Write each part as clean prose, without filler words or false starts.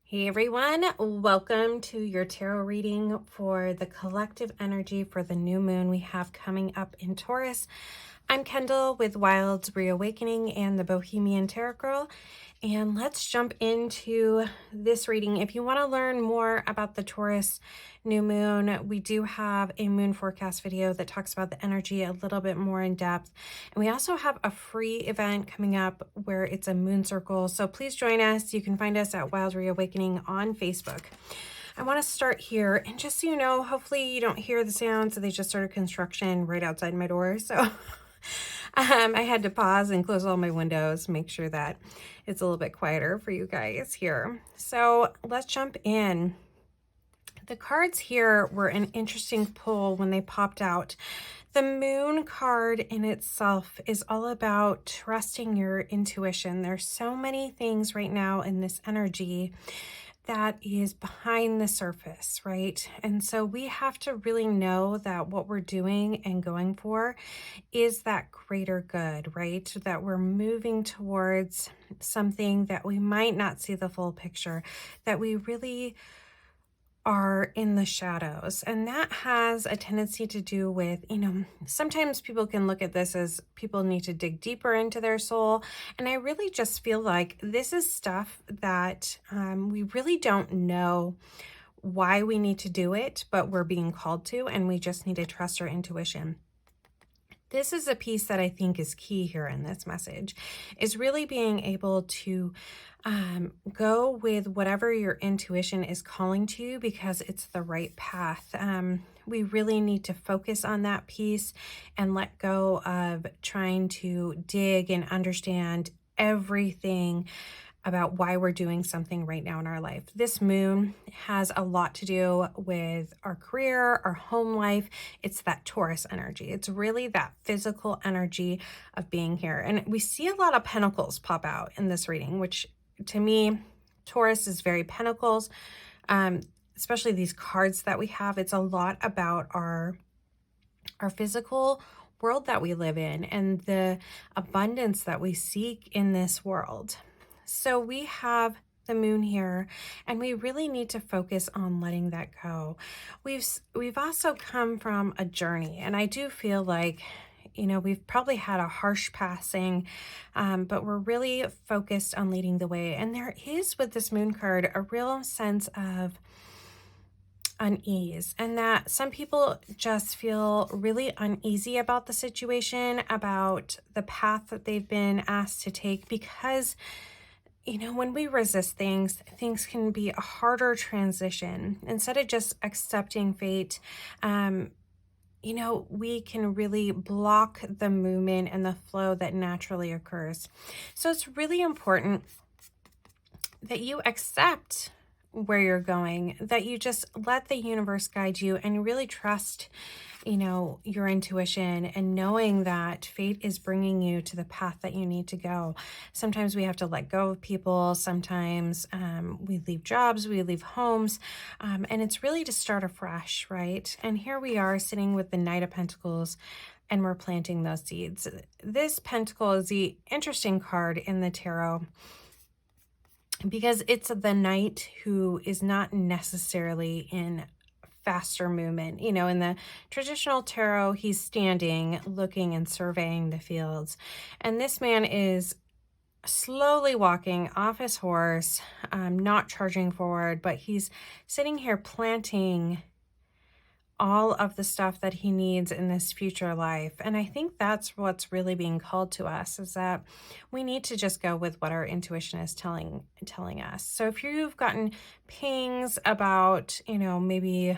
Hey everyone, welcome to your tarot reading for the collective energy for the new moon we have coming up in Taurus. I'm Kendall with Wild's Reawakening and the Bohemian Tarot Girl, and let's jump into this reading. If you want to learn more about the Taurus new moon, we do have a moon forecast video that talks about the energy a little bit more in depth. And we also have a free event coming up where it's a moon circle. So please join us. You can find us at Wild Reawakening on Facebook. I want to start here, and just so you know, hopefully you don't hear the sounds. They just started construction right outside my door. So I had to pause and close all my windows, make sure that it's a little bit quieter for you guys here. So let's jump in. The cards here were an interesting pull when they popped out. The moon card in itself is all about trusting your intuition. There's so many things right now in this energy that is behind the surface, right? And so we have to really know that what we're doing and going for is that greater good, right? That we're moving towards something that we might not see the full picture, that we really are in the shadows. And that has a tendency to do with, sometimes people can look at this as people need to dig deeper into their soul. And I really just feel like this is stuff that we really don't know why we need to do it, but we're being called to, and we just need to trust our intuition. This is a piece that I think is key here in this message, is really being able to go with whatever your intuition is calling to you because it's the right path. We really need to focus on that piece and let go of trying to dig and understand everything about why we're doing something right now in our life. This moon has a lot to do with our career, our home life. It's that Taurus energy. It's really that physical energy of being here. And we see a lot of pentacles pop out in this reading, which to me, Taurus is very pentacles, especially these cards that we have. It's a lot about our physical world that we live in and the abundance that we seek in this world. So we have the moon here, and we really need to focus on letting that go. We've also come from a journey, and I do feel like, we've probably had a harsh passing, but we're really focused on leading the way. And there is, with this moon card, a real sense of unease, and that some people just feel really uneasy about the situation, about the path that they've been asked to take, because when we resist things can be a harder transition. Instead of just accepting fate, we can really block the movement and the flow that naturally occurs. So it's really important that you accept where you're going, that you just let the universe guide you and really trust your intuition, and knowing that fate is bringing you to the path that you need to go. Sometimes we have to let go of people. Sometimes we leave jobs, we leave homes, and it's really to start afresh, right? And here we are sitting with the Knight of Pentacles, and we're planting those seeds. This pentacle is the interesting card in the tarot because it's the knight who is not necessarily in faster movement. In the traditional tarot, he's standing, looking and surveying the fields. And this man is slowly walking off his horse, not charging forward, but he's sitting here planting all of the stuff that he needs in this future life. And I think that's what's really being called to us, is that we need to just go with what our intuition is telling us. So if you've gotten pings about, maybe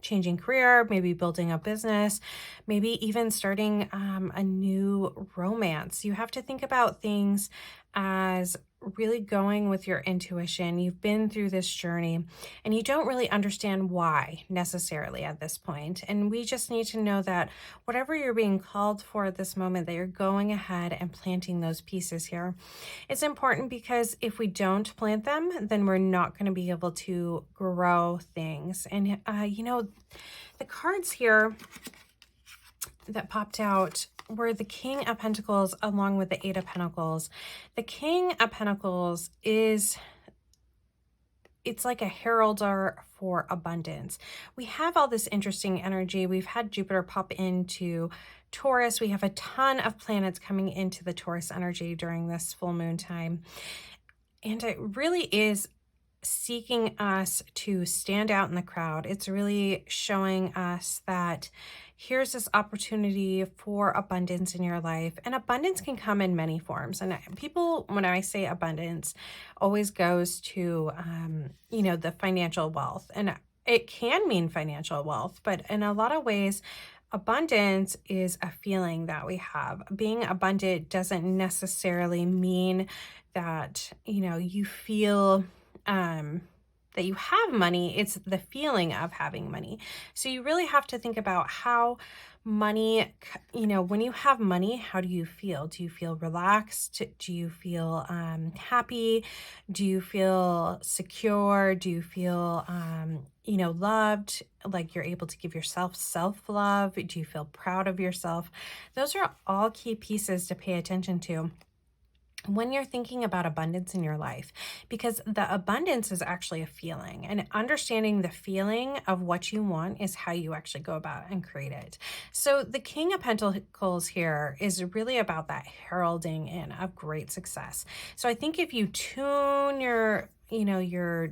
changing career, maybe building a business, maybe even starting a new romance, you have to think about things as really going with your intuition. You've been through this journey and you don't really understand why necessarily at this point. And we just need to know that whatever you're being called for at this moment, that you're going ahead and planting those pieces here. It's important because if we don't plant them, then we're not going to be able to grow things. And, the cards here that popped out were the King of Pentacles along with the Eight of Pentacles. The King of Pentacles is it's like a heralder for abundance. We have all this interesting energy. We've had Jupiter pop into Taurus. We have a ton of planets coming into the Taurus energy during this full moon time. And it really is seeking us to stand out in the crowd. It's really showing us that here's this opportunity for abundance in your life. And abundance can come in many forms. And people, when I say abundance, always goes to, the financial wealth. And it can mean financial wealth, but in a lot of ways, abundance is a feeling that we have. Being abundant doesn't necessarily mean that, you feel that you have money. It's the feeling of having money. So you really have to think about how money, when you have money, how do you feel? Do you feel relaxed? Do you feel happy? Do you feel secure? Do you feel, loved? Like you're able to give yourself self-love? Do you feel proud of yourself? Those are all key pieces to pay attention to when you're thinking about abundance in your life, because the abundance is actually a feeling, and understanding the feeling of what you want is how you actually go about and create it. So the King of Pentacles here is really about that heralding in of great success. So I think if you tune your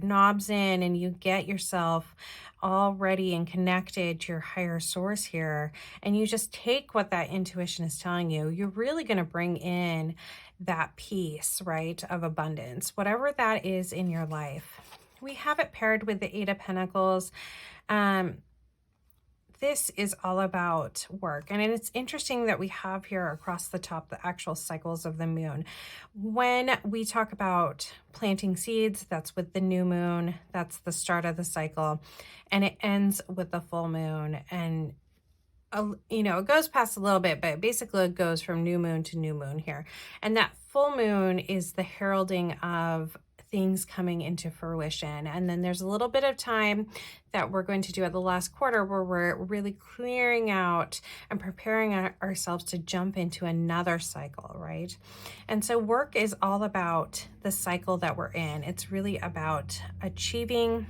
knobs in and you get yourself all ready and connected to your higher source here, and you just take what that intuition is telling you, you're really going to bring in that piece, right, of abundance, whatever that is in your life. We have it paired with the Eight of Pentacles. This is all about work. And it's interesting that we have here across the top the actual cycles of the moon. When we talk about planting seeds, that's with the new moon. That's the start of the cycle. And it ends with the full moon. And it goes past a little bit, but basically it goes from new moon to new moon here. And that full moon is the heralding of things coming into fruition. And then there's a little bit of time that we're going to do at the last quarter where we're really clearing out and preparing ourselves to jump into another cycle, right? And so work is all about the cycle that we're in. It's really about achieving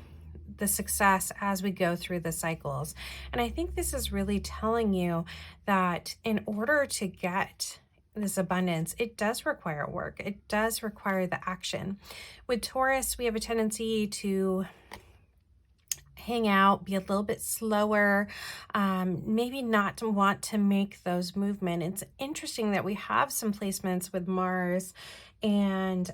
the success as we go through the cycles. And I think this is really telling you that in order to get this abundance, it does require work. It does require the action. With Taurus, we have a tendency to hang out, be a little bit slower, maybe not want to make those movements. It's interesting that we have some placements with Mars, and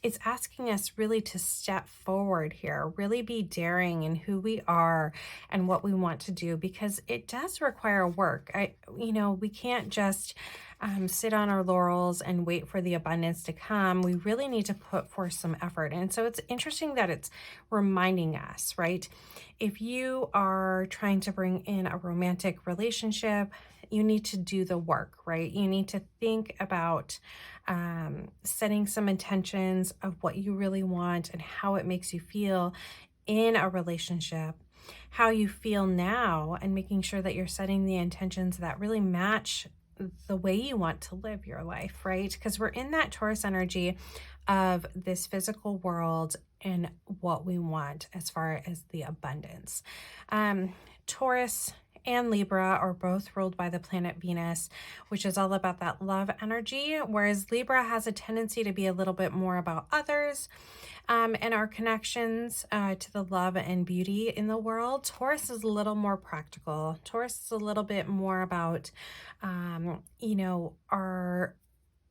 it's asking us really to step forward here, really be daring in who we are and what we want to do, because it does require work. We can't just sit on our laurels and wait for the abundance to come. We really need to put forth some effort. And so it's interesting that it's reminding us, right? If you are trying to bring in a romantic relationship, you need to do the work, right? You need to think about setting some intentions of what you really want and how it makes you feel in a relationship, how you feel now, and making sure that you're setting the intentions that really match the way you want to live your life, right? Because we're in that Taurus energy of this physical world and what we want as far as the abundance. Taurus and Libra are both ruled by the planet Venus, which is all about that love energy, whereas Libra has a tendency to be a little bit more about others and our connections to the love and beauty in the world. Taurus is a little more practical. Taurus is a little bit more about, our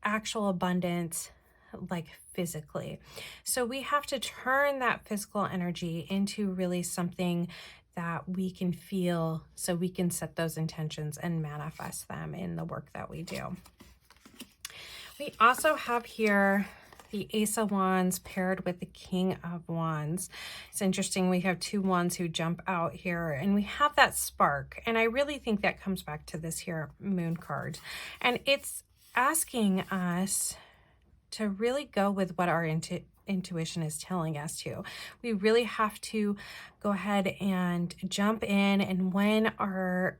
actual abundance, like physically. So we have to turn that physical energy into really something that we can feel, so we can set those intentions and manifest them in the work that we do. We also have here the Ace of Wands paired with the King of Wands. It's interesting, we have two wands who jump out here, and we have that spark. And I really think that comes back to this here moon card. And it's asking us to really go with what our intuition is telling us to. We really have to go ahead and jump in, and when our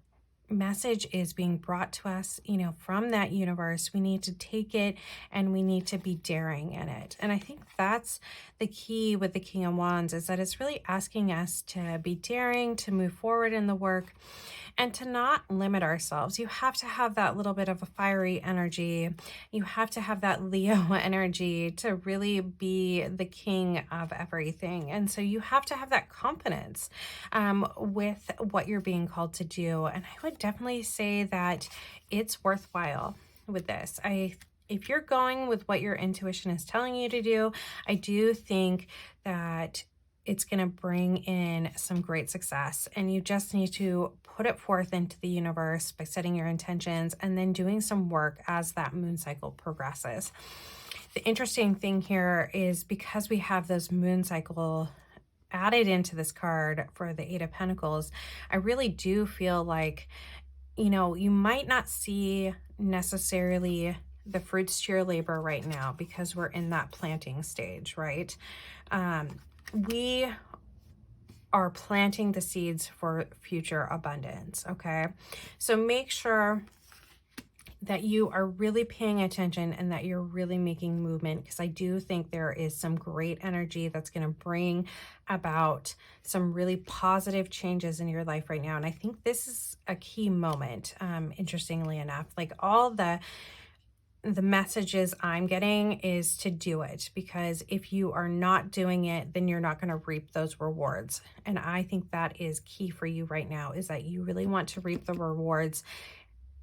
message is being brought to us, from that universe. We need to take it and we need to be daring in it. And I think that's the key with the King of Wands, is that it's really asking us to be daring, to move forward in the work, and to not limit ourselves. You have to have that little bit of a fiery energy. You have to have that Leo energy to really be the king of everything. And so you have to have that confidence with what you're being called to do. And I would definitely say that it's worthwhile with this. If you're going with what your intuition is telling you to do, I do think that it's going to bring in some great success, and you just need to put it forth into the universe by setting your intentions and then doing some work as that moon cycle progresses. The interesting thing here is, because we have those moon cycle added into this card for the Eight of Pentacles, I really do feel like, you might not see necessarily the fruits to your labor right now, because we're in that planting stage, right? We are planting the seeds for future abundance, okay? So make sure that you are really paying attention and that you're really making movement, because I do think there is some great energy that's going to bring about some really positive changes in your life right now. And I think this is a key moment, interestingly enough. Like, all the messages I'm getting is to do it, because if you are not doing it, then you're not going to reap those rewards. And I think that is key for you right now, is that you really want to reap the rewards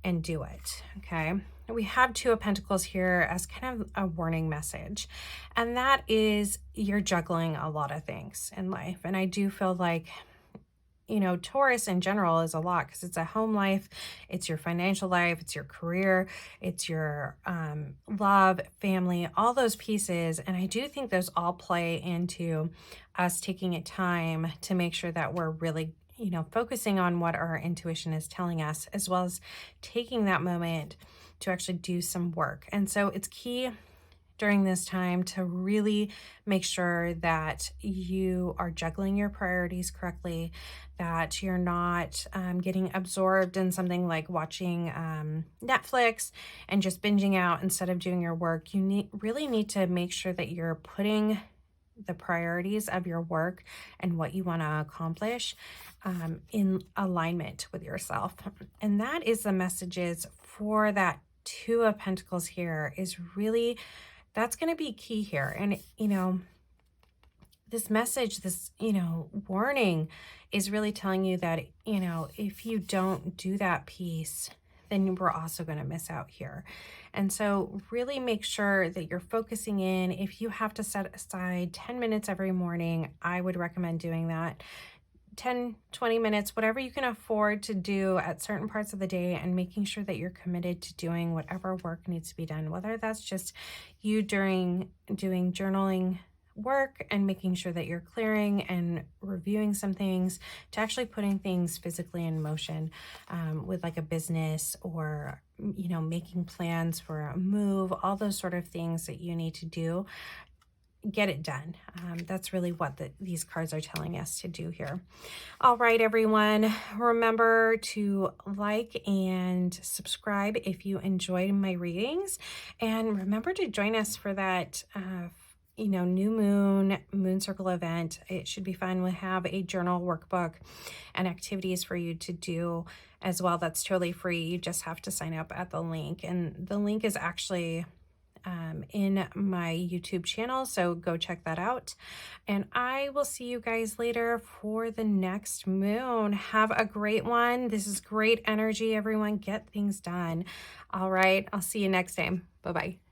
and do it. Okay. We have Two of Pentacles here as kind of a warning message. And that is, you're juggling a lot of things in life. And I do feel like, Taurus in general is a lot, because it's a home life, it's your financial life, it's your career, it's your love, family, all those pieces. And I do think those all play into us taking it time to make sure that we're really, focusing on what our intuition is telling us, as well as taking that moment to actually do some work. And so it's key during this time to really make sure that you are juggling your priorities correctly, that you're not getting absorbed in something like watching Netflix and just binging out instead of doing your work. You really need to make sure that you're putting the priorities of your work and what you want to accomplish in alignment with yourself. And that is the messages for that Two of Pentacles here, is really, that's going to be key here. And, this message, this, warning is really telling you that, if you don't do that piece, then we're also going to miss out here. And so really make sure that you're focusing in. If you have to set aside 10 minutes every morning, I would recommend doing that. 10, 20 minutes, whatever you can afford to do at certain parts of the day, and making sure that you're committed to doing whatever work needs to be done, whether that's just you doing journaling work and making sure that you're clearing and reviewing some things, to actually putting things physically in motion with like a business, or making plans for a move, all those sort of things that you need to do. Get it done. That's really what these cards are telling us to do here. All right, everyone, remember to like and subscribe if you enjoyed my readings, and remember to join us for that new moon circle event. It should be fun. We'll have a journal workbook and activities for you to do as well. That's totally free. You just have to sign up at the link, and the link is actually in my YouTube channel, so go check that out. And I will see you guys later for the next moon. Have a great one. This is great energy, everyone. Get things done. All right, I'll see you next time. Bye-bye.